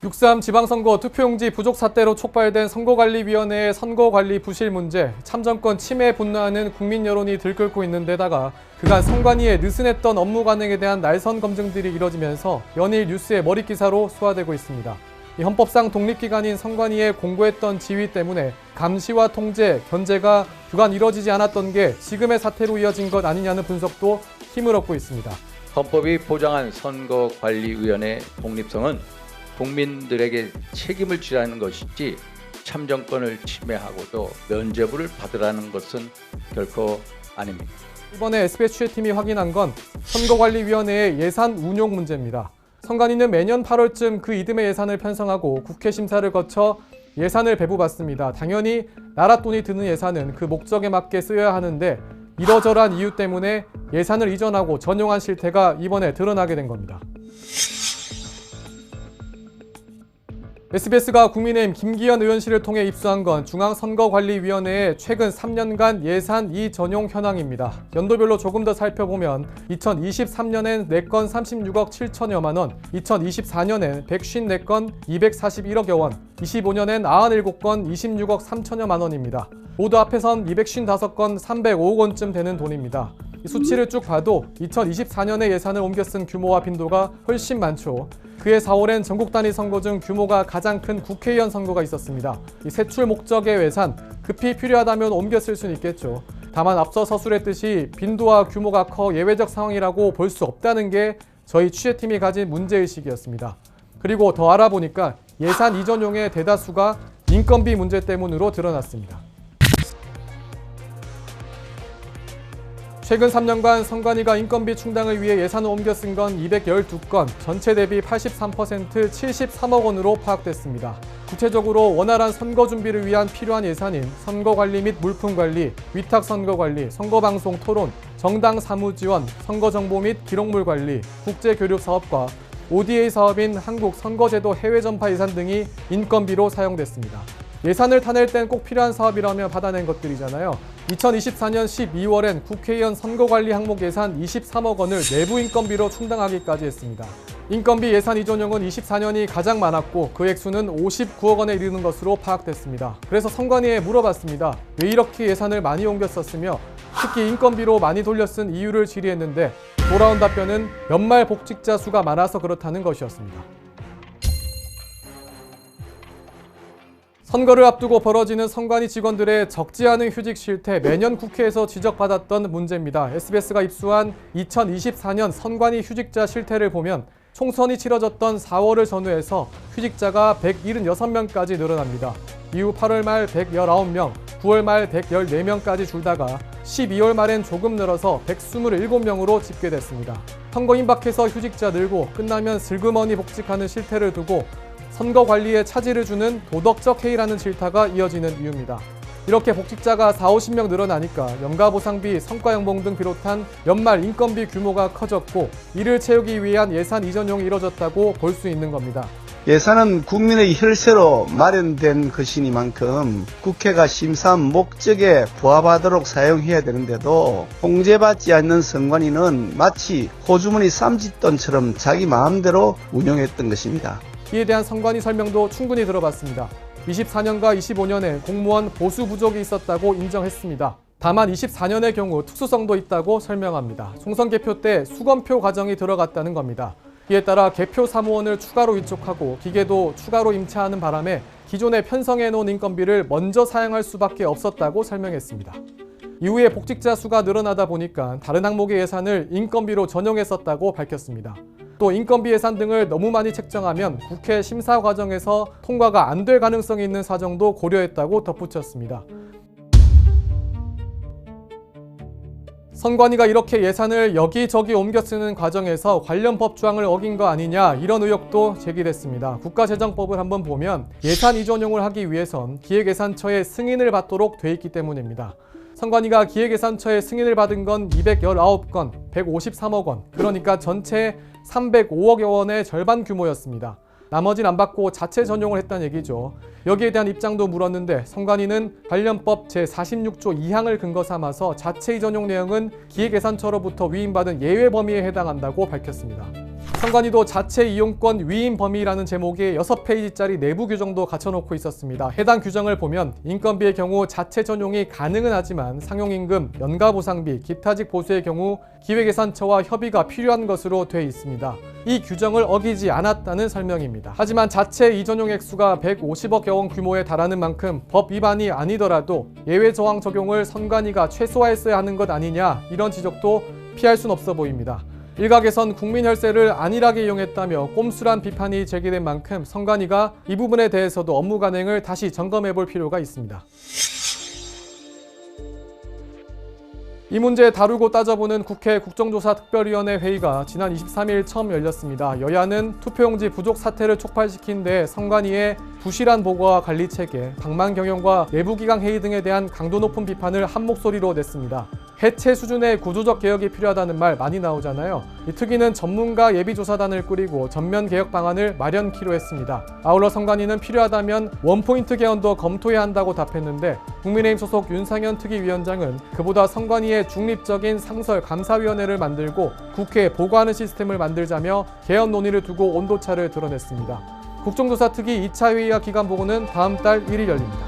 6.3 지방선거 투표용지 부족 사태로 촉발된 선거관리위원회의 선거관리 부실 문제, 참정권 침해에 분노하는 국민 여론이 들끓고 있는 데다가 그간 선관위의 느슨했던 업무 관행에 대한 날선 검증들이 이뤄지면서 연일 뉴스의 머릿기사로 소화되고 있습니다. 이 헌법상 독립기관인 선관위의 공고했던 지위 때문에 감시와 통제, 견제가 그간 이뤄지지 않았던 게 지금의 사태로 이어진 것 아니냐는 분석도 힘을 얻고 있습니다. 헌법이 보장한 선거관리위원회 독립성은 국민들에게 책임을 지라는 것이지 참정권을 침해하고도 면죄부를 받으라는 것은 결코 아닙니다. 이번에 SBS 취재팀이 확인한 건 선거관리위원회의 예산 운용 문제입니다. 선관위는 매년 8월쯤 그 이듬해 예산을 편성하고 국회 심사를 거쳐 예산을 배부받습니다. 당연히 나라 돈이 드는 예산은 그 목적에 맞게 쓰여야 하는데 이러저러한 이유 때문에 예산을 이전하고 전용한 실태가 이번에 드러나게 된 겁니다. SBS가 국민의힘 김기현 의원실을 통해 입수한 건 중앙선거관리위원회의 최근 3년간 예산 이전용 현황입니다. 연도별로 조금 더 살펴보면 2023년엔 내건 36억 7천여만 원, 2024년엔 154건 241억여 원, 25년엔 97건 26억 3천여만 원입니다. 모두 합해선 255건 305억 원쯤 되는 돈입니다. 이 수치를 쭉 봐도 2024년에 예산을 옮겨 쓴 규모와 빈도가 훨씬 많죠. 그해 4월엔 전국 단위 선거 중 규모가 가장 큰 국회의원 선거가 있었습니다. 이 세출 목적의 예산, 급히 필요하다면 옮겨 쓸 수는 있겠죠. 다만 앞서 서술했듯이 빈도와 규모가 커 예외적 상황이라고 볼 수 없다는 게 저희 취재팀이 가진 문제의식이었습니다. 그리고 더 알아보니까 예산 이전용의 대다수가 인건비 문제 때문으로 드러났습니다. 최근 3년간 선관위가 인건비 충당을 위해 예산을 옮겨 쓴 건 212건, 전체 대비 83% 73억 원으로 파악됐습니다. 구체적으로 원활한 선거 준비를 위한 필요한 예산인 선거관리 및 물품관리, 위탁선거관리, 선거방송 토론, 정당 사무지원, 선거정보 및 기록물 관리, 국제교류 사업과 ODA 사업인 한국선거제도 해외전파 예산 등이 인건비로 사용됐습니다. 예산을 타낼 땐 꼭 필요한 사업이라며 받아낸 것들이잖아요. 2024년 12월엔 국회의원 선거관리 항목 예산 23억 원을 내부 인건비로 충당하기까지 했습니다. 인건비 예산 이전용은 24년이 가장 많았고 그 액수는 59억 원에 이르는 것으로 파악됐습니다. 그래서 선관위에 물어봤습니다. 왜 이렇게 예산을 많이 옮겨 썼으며 특히 인건비로 많이 돌려 쓴 이유를 질의했는데 돌아온 답변은 연말 복직자 수가 많아서 그렇다는 것이었습니다. 선거를 앞두고 벌어지는 선관위 직원들의 적지 않은 휴직 실태, 매년 국회에서 지적받았던 문제입니다. SBS가 입수한 2024년 선관위 휴직자 실태를 보면 총선이 치러졌던 4월을 전후해서 휴직자가 176명까지 늘어납니다. 이후 8월 말 119명, 9월 말 114명까지 줄다가 12월 말엔 조금 늘어서 127명으로 집계됐습니다. 선거 임박해서 휴직자 늘고 끝나면 슬그머니 복직하는 실태를 두고 선거 관리에 차질을 주는 도덕적 해이라는 질타가 이어지는 이유입니다. 이렇게 복직자가 40~50명 늘어나니까 연가보상비, 성과연봉 등 비롯한 연말 인건비 규모가 커졌고 이를 채우기 위한 예산 이전용이 이뤄졌다고 볼 수 있는 겁니다. 예산은 국민의 혈세로 마련된 것이니만큼 국회가 심사한 목적에 부합하도록 사용해야 되는데도 통제받지 않는 선관위는 마치 호주머니 쌈짓돈처럼 자기 마음대로 운영했던 것입니다. 이에 대한 선관위 설명도 충분히 들어봤습니다. 24년과 25년에 공무원 보수 부족이 있었다고 인정했습니다. 다만 24년의 경우 특수성도 있다고 설명합니다. 총선 개표 때 수검표 과정이 들어갔다는 겁니다. 이에 따라 개표 사무원을 추가로 위촉하고 기계도 추가로 임차하는 바람에 기존에 편성해 놓은 인건비를 먼저 사용할 수밖에 없었다고 설명했습니다. 이후에 복직자 수가 늘어나다 보니까 다른 항목의 예산을 인건비로 전용했었다고 밝혔습니다. 또 인건비 예산 등을 너무 많이 책정하면 국회 심사 과정에서 통과가 안 될 가능성이 있는 사정도 고려했다고 덧붙였습니다. 선관위가 이렇게 예산을 여기저기 옮겨 쓰는 과정에서 관련 법 조항을 어긴 거 아니냐 이런 의혹도 제기됐습니다. 국가재정법을 한번 보면 예산 이전용을 하기 위해선 기획예산처의 승인을 받도록 돼 있기 때문입니다. 선관위가 기획예산처의 승인을 받은 건 219건, 153억 원, 그러니까 전체 305억여 원의 절반 규모였습니다. 나머지는 안 받고 자체 전용을 했다는 얘기죠. 여기에 대한 입장도 물었는데 선관위는 관련법 제46조 2항을 근거 삼아서 자체 이전용 내용은 기획예산처로부터 위임받은 예외 범위에 해당한다고 밝혔습니다. 선관위도 자체 이용권 위임 범위라는 제목의 6페이지짜리 내부 규정도 갖춰놓고 있었습니다. 해당 규정을 보면 인건비의 경우 자체 전용이 가능은 하지만 상용임금, 연가보상비, 기타직 보수의 경우 기획예산처와 협의가 필요한 것으로 돼 있습니다. 이 규정을 어기지 않았다는 설명입니다. 하지만 자체 이전용 액수가 150억여 원 규모에 달하는 만큼 법 위반이 아니더라도 예외 조항 적용을 선관위가 최소화했어야 하는 것 아니냐, 이런 지적도 피할 순 없어 보입니다. 일각에선 국민 혈세를 안일하게 이용했다며 꼼수란 비판이 제기된 만큼 선관위가 이 부분에 대해서도 업무 관행을 다시 점검해 볼 필요가 있습니다. 이 문제 다루고 따져보는 국회 국정조사특별위원회 회의가 지난 23일 처음 열렸습니다. 여야는 투표용지 부족 사태를 촉발시킨 데 선관위의 부실한 보고와 관리 체계, 방만 경영과 내부기강 회의 등에 대한 강도 높은 비판을 한 목소리로 냈습니다. 해체 수준의 구조적 개혁이 필요하다는 말 많이 나오잖아요. 이 특위는 전문가 예비조사단을 꾸리고 전면 개혁 방안을 마련키로 했습니다. 아울러 선관위는 필요하다면 원포인트 개헌도 검토해야 한다고 답했는데 국민의힘 소속 윤상현 특위위원장은 그보다 선관위의 중립적인 상설 감사위원회를 만들고 국회에 보고하는 시스템을 만들자며 개헌 논의를 두고 온도차를 드러냈습니다. 국정조사 특위 2차 회의와 기간 보고는 다음 달 1일 열립니다.